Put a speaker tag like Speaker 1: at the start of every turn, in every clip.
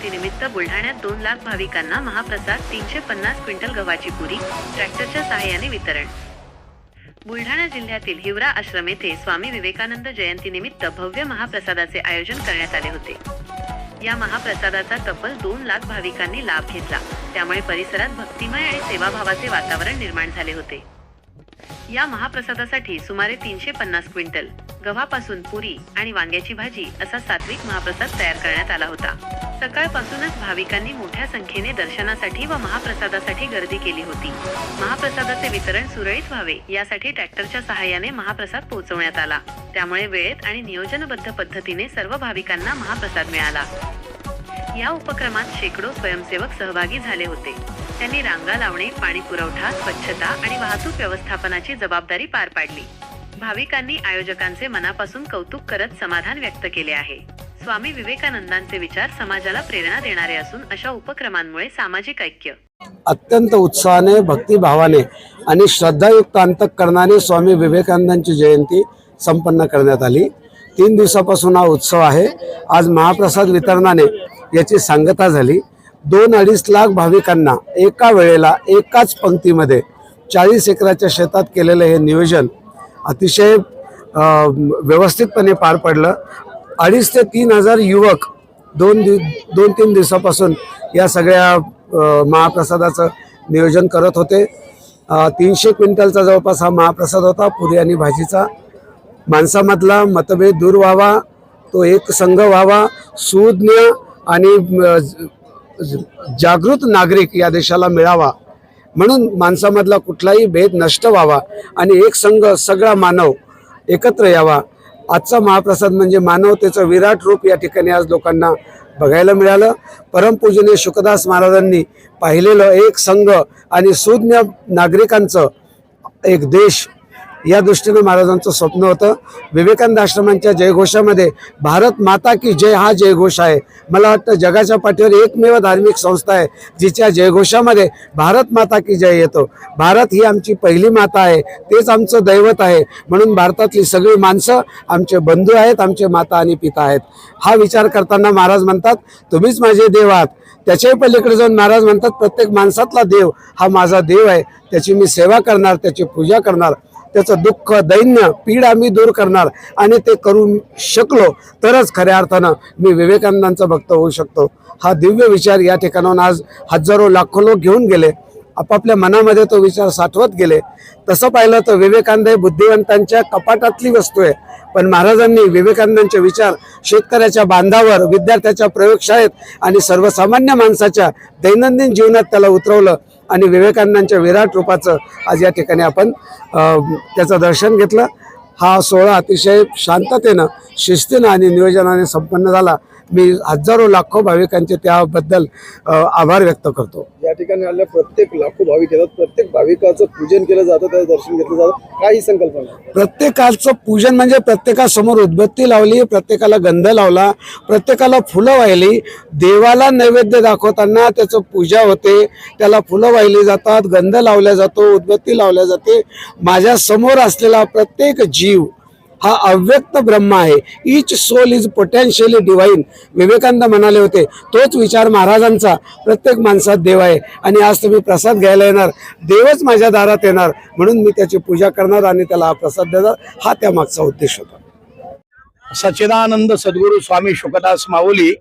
Speaker 1: जयंतीनिमित्त बुलढाण्यात 2 लाख भाविकांना महाप्रसाद 350 क्विंटल गव्हाची पुरी ट्रॅक्टरच्या सहाय्याने वितरण। बुलढाणा जिल्ह्यातील हिवरा आश्रम येथे स्वामी विवेकानंद जयंतीनिमित्त भव्य महाप्रसादाचे आयोजन करण्यात आले होते। या महाप्रसादाचा तब्बल 2 लाख भाविकांनी लाभ घेतला, त्यामुळे परिसरात भक्तिमय आणि सेवाभावाचे वातावरण निर्माण झाले होते। या महाप्रसादासाठी सुमारे 350 क्विंटल गव्हापासून पुरी आणि वांग्याची भाजी असा सात्विक महाप्रसाद तयार करण्यात आला होता। सकाळपासूनच भाविकांनी मोठ्या संख्येने दर्शनासाठी व महाप्रसादासाठी गर्दी केली होती। महाप्रसादाचे वितरण सुरळीत व्हावे यासाठी ट्रॅक्टरच्या सहाय्याने महाप्रसाद पोहोचवण्यात आला, त्यामुळे वेळेत आणि नियोजनबद्ध पद्धतीने सर्व भाविकांना महाप्रसाद मिळाला। या उपक्रमात शेकडो स्वयंसेवक सहभागी झाले होते। त्यांनी रांगा लावणे, पाणी पुरवठा, स्वच्छता आणि वाहतूक व्यवस्थापनाची जबाबदारी पार पाडली। भाविकांनी आयोजकांचे मनापासून कौतुक करत समाधान व्यक्त केले आहे। स्वामी विवेकानंदांचे विचार समाजाला प्रेरणा देणारे असून अशा उपक्रमांमुळे सामाजिक ऐक्य
Speaker 2: अत्यंत उत्साहाने, भक्तिभावाने आणि श्रद्धायुक्त अंतःकरणाने स्वामी विवेकानंदांची जयंती संपन्न करण्यात आली। 3 दिवसापासून हा उत्सव आहे। आज महाप्रसाद वितरणाने याची सांगता झाली। 2-2.5 लाख भाविकांना एका वेळेला एकाच पंक्तीमध्ये 40 एकराच्या शेतात केलेले हे नियोजन अतिशय व्यवस्थितपणे पार पडलं। 2,500 ते 3,000 युवक 2-3 दिवसापासून या सगळ्या महाप्रसादाचं नियोजन करत होते। 300 क्विंटलचा जवळपास हा महाप्रसाद होता, पुरी आणि भाजीचा। माणसामधला मतभेद दूर व्हावा, तो एक संघ व्हावा, सुज्ञ आणि जागृत नागरिक या देशाला मिळावा, म्हणून माणसामधला कुठलाही भेद नष्ट व्हावा आणि एक संघ सगळा मानव एकत्र यावा। आजचा महाप्रसाद म्हणजे मानवतेचं विराट रूप या ठिकाणी आज लोकांना बघायला मिळालं। परमपूजनीय शुकदास महाराजांनी पाहिलेलं एक संघ आणि सुज्ञ नागरिकांचं एक देश, या दृष्टीने महाराजांचं स्वप्न होतं। विवेकानंद आश्रमांच्या जयघोषामध्ये भारत माता की जय हा जयघोष आहे। मला वाटतं जगाच्या पाठीवर एकमेव धार्मिक संस्था आहे जिच्या जयघोषामध्ये भारत माता की जय येतो। भारत ही आमची पहिली माता आहे, तेच आमचं दैवत आहे, म्हणून भारतातली सगळी माणसं आमचे बंधू आहेत, आमचे माता आणि पिता आहेत। हा विचार करताना महाराज म्हणतात, तुम्हीच माझे देव आहात। त्याच्याही पलीकडे जाऊन महाराज म्हणतात, प्रत्येक माणसातला देव हा माझा देव आहे, त्याची मी सेवा करणार, त्याची पूजा करणार, त्याचं दुःख, दैन्य, पीडा मी दूर करणार आणि ते करू शकलो तरच खऱ्या अर्थानं मी विवेकानंदांचा भक्त होऊ शकतो। हा दिव्य विचार या ठिकाणाहून आज हजारो लाखो लोक घेऊन गेले, आपापल्या मनामध्ये तो विचार साठवत गेले। तसं पाहिलं तर विवेकानंद हे बुद्धिवंतांच्या कपाटातली वस्तू आहे, पण महाराजांनी विवेकानंदांचे विचार शेतकऱ्याच्या बांधावर, विद्यार्थ्याच्या प्रयोगशाळेत आणि सर्वसामान्य माणसाच्या दैनंदिन जीवनात त्याला उतरवलं आणि विवेकानंदांच्या विराट रूपाचं आज या ठिकाणी आपण त्याचं दर्शन घेतलं। हा सोहळा अतिशय शांततेनं, शिस्तीनं आणि नियोजनाने संपन्न झाला। मी हजारो लाखो भाविकांचे त्याबद्दल आभार व्यक्त करतो।
Speaker 3: या ठिकाणी आलेल्या प्रत्येक लाखो भाविक येतात, प्रत्येक भाविकाचं पूजन केलं जातं, त्याचं दर्शन घेतलं जातं। काही संकल्पना?
Speaker 2: प्रत्येकाचं पूजन म्हणजे प्रत्येकासमोर उदबत्ती लावली, प्रत्येकाला गंध लावला, प्रत्येकाला फुलं वाहिली। देवाला नैवेद्य दाखवताना त्याचं पूजा होते, त्याला फुलं वाहिली जातात, गंध लावला जातो, उदबत्ती लावल्या जाते। माझ्या समोर असलेला प्रत्येक जीव हा अव्यक्त ब्रह्म आहे। Each soul is potentially divine, Vivekananda म्हणाले होते। तोच विचार महाराजांचा, प्रत्येक माणसात देव आहे आणि आज तुम्ही प्रसाद घ्यायला येणार, देवच माझ्या दारात येणार, म्हणून मी त्याची पूजा करणार आणि त्याला हा प्रसाद देणार, हा त्यामागचा उद्देश होता।
Speaker 4: सच्चिदानंद सद्गुरू स्वामी शुकदास माऊली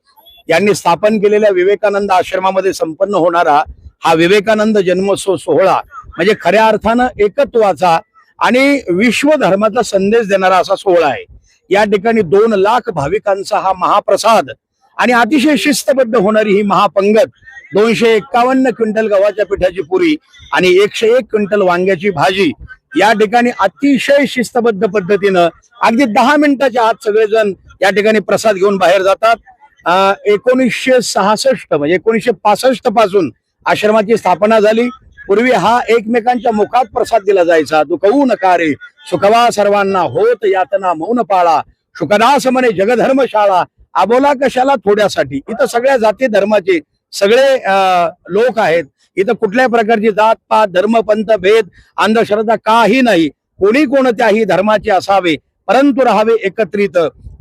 Speaker 4: यांनी स्थापन केलेल्या विवेकानंद आश्रमामध्ये संपन्न होणारा हा विवेकानंद जन्मोत्सव सोहळा म्हणजे खऱ्या अर्थानं एकत्वाचा आणि विश्व धर्माचा संदेश देणारा असा सोहळा आहे। या ठिकाणी 2 लाख भाविकांचा हा महाप्रसाद आणि अतिशय शिस्तबद्ध होणारी ही महापंगत, 251 क्विंटल गव्हाच्या पिठाची पुरी आणि 101 क्विंटल वांग्याची भाजी, या ठिकाणी अतिशय शिस्तबद्ध पद्धतीनं अगदी 10 मिनिटाच्या आत सगळेजण या ठिकाणी प्रसाद घेऊन बाहेर जातात। 1966 म्हणजे 1965 पासून आश्रमाची स्थापना झाली। पूर्वी हा एकमेकांच्या मुखात प्रसाद दिला जायचा। दुखवू नका रे सुखवा सर्वांना, होत यातना मौन पाळा, शुकदास म्हणे जगधर्मशाळा, आबोला कशाला थोड्यासाठी। इथं सगळ्या जाती धर्माचे सगळे लोक आहेत। इथं कुठल्या प्रकारची जात पात, धर्म, पंथ, भेद, अंधश्रद्धा काही नाही। कोणी कोणत्याही धर्माचे असावे, परंतु राहावे एकत्रित।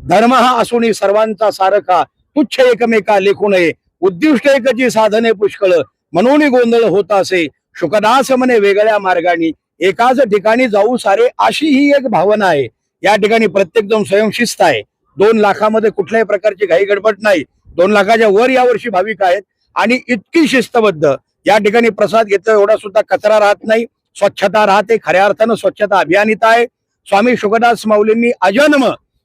Speaker 4: धर्म हा असूनही सर्वांचा सारखा, तुच्छ एकमेका लेखू नये। उद्दिष्ट एकची साधने पुष्कळ म्हणून गोंधळ होत असे. शुकदास म्हणे वेगळ्या मार्गाने एकाच ठिकाणी जाऊ सारे, अशी ही एक भावना आहे. या ठिकाणी प्रत्येक जण स्वयंशिस्त आहे. 2 लाखामध्ये कुठल्याही प्रकारची घाई गडबड नाही. 2 लाखाच्या वर यावर्षी भाविक आहेत आणि इतकी शिस्तबद्ध. या ठिकाणी प्रसाद घेतला एवढा सुद्धा कचरा राहत नाही, स्वच्छता राहते. खऱ्या अर्थानं स्वच्छता अभियान इथं आहे. स्वामी शुकदास माऊलींनी अजन्म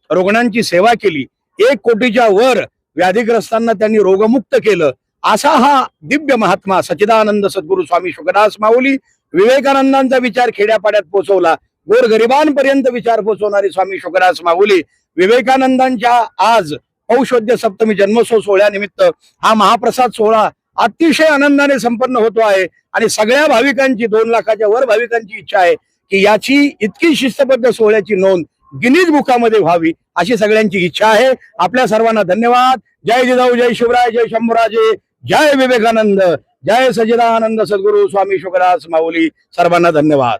Speaker 4: रुग्णांची सेवा केली. 1 कोटीच्या वर व्याधिग्रस्तांना त्यांनी रोगमुक्त केलं. असा हा दिव्य महात्मा सच्चिदानंद सद्गुरू स्वामी शुकदास माऊली. विवेकानंदांचा विचार खेड्यापाड्यात पोहोचवला, गोरगरिबांपर्यंत विचार पोहोचवणारे स्वामी शुकदास माऊली. विवेकानंदांच्या आज औषध्य सप्तमी जन्मोत्सव सोहळ्यानिमित्त हा महाप्रसाद सोहळा अतिशय आनंदाने संपन्न होतो आहे. आणि सगळ्या भाविकांची 2 लाखाच्या वर भाविकांची इच्छा आहे की याची इतकी शिस्तबद्ध सोहळ्याची नोंद गिनीज बुकामध्ये व्हावी, अशी सगळ्यांची इच्छा आहे. आपल्या सर्वांना धन्यवाद. जय जिजाऊ, जय शिवराय, जय शंभूराजे, जय विवेकानंद, जय सच्चिदानंद सद्गुरू स्वामी शुकदास माऊली. सर्वांना धन्यवाद.